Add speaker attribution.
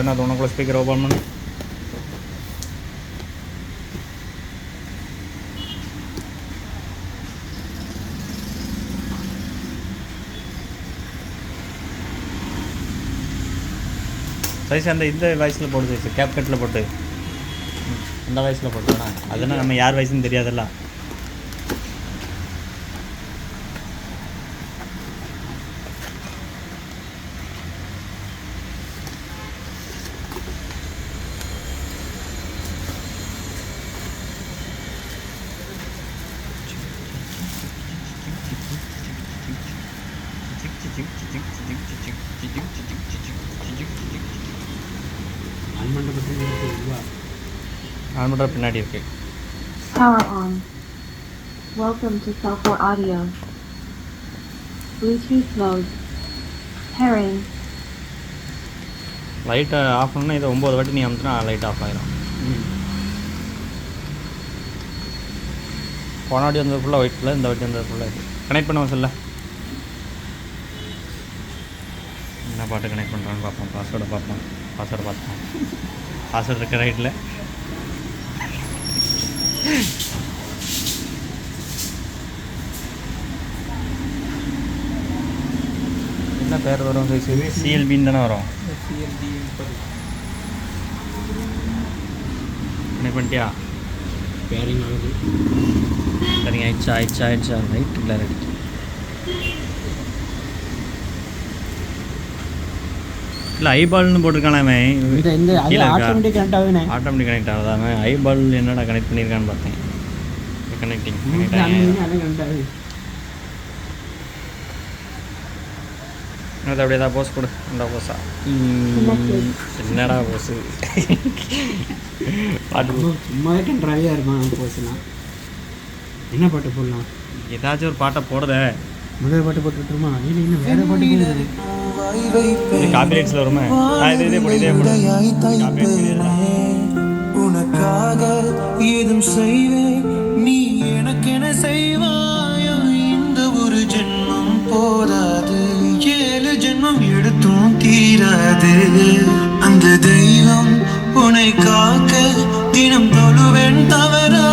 Speaker 1: நான் உனக்குள்ள speaker open பண்ணு. சைஸ் அந்த இந்த வயசில் போட்டு சைஸ் கேப் கட்டில் போட்டு அந்த வயசில் போட்டோம்னா அதனால் நம்ம யார் வயசுன்னு தெரியாதுல்ல. ஆன்மண்டர் பின்னாடி இருக்கு.
Speaker 2: Power on. Welcome to Cellecor Audio. Bluetooth mode. Pairing.
Speaker 1: லைட்டை ஆஃப் பண்ணால் இதை 9 வாட்டி நீ அமுத்துனா லைட் ஆஃப் ஆகிடும். போன வாட்டி வந்தது ஃபுல்லாக ஒயிட்டில், இந்த வாட்டி வந்தது ஃபுல்லாக இது. கனெக்ட் பண்ணுவோம் சொல்ல என்ன பாட்டு கனெக்ட் பண்ணுறான்னு பார்ப்போம். பாஸ்வேர்டை பார்ப்போம். பாஸ்வேர்டு பார்ப்போம். பாஸ்வேர்டு இருக்க ரைட்டில் என்ன பேர் வரும்? சிஎல்பின்னு தானே வரும். கனெக்ட் பண்ணிட்டியா?
Speaker 3: பேரிங் ஆகுது.
Speaker 1: சரிங்க, ஆயிடுச்சா ரைட் இல்லை ரைட். இல்லை ஐபால்னு போட்டிருக்கானே அவன்.
Speaker 3: ஆட்டோமேட்டிக் கனெக்ட் ஆகுதுண்ணே.
Speaker 1: ஆட்டோமேட்டிக் கனெக்ட் ஆகுது. அவன் ஐபால் என்னடா கனெக்ட் பண்ணியிருக்கான்னு பார்த்தேன். கனெக்டிங் கனெக்ட் ஆகுது. அது அப்படியே தான் போஸ் கொடு. இந்த போஸா என்னடா போஸு பாட்டு
Speaker 3: சும்மாவே கண்ட்ராவியாக இருக்கும் போஸ்லாம். என்ன பாட்டு போடலாம்?
Speaker 1: ஏதாச்சும் ஒரு பாட்டை போடுத.
Speaker 3: முதல் பாட்டு போட்டு விட்டுருமா? இல்லை இன்னும் வேறு பாட்டு போடுது.
Speaker 1: காப்பிரைட்ஸில் வருமே. இதே போடு.
Speaker 4: உனக்காக ஏதும் செய்வேன், நீ எனக்கென செய்வாயோ. இந்த ஒரு ஜென்மம் போதாது, 7 ஜென்மம் எடுத்தும் தீராது. அந்த தெய்வம் உன்னை காக்க தினம் தொழுவேன் தவறா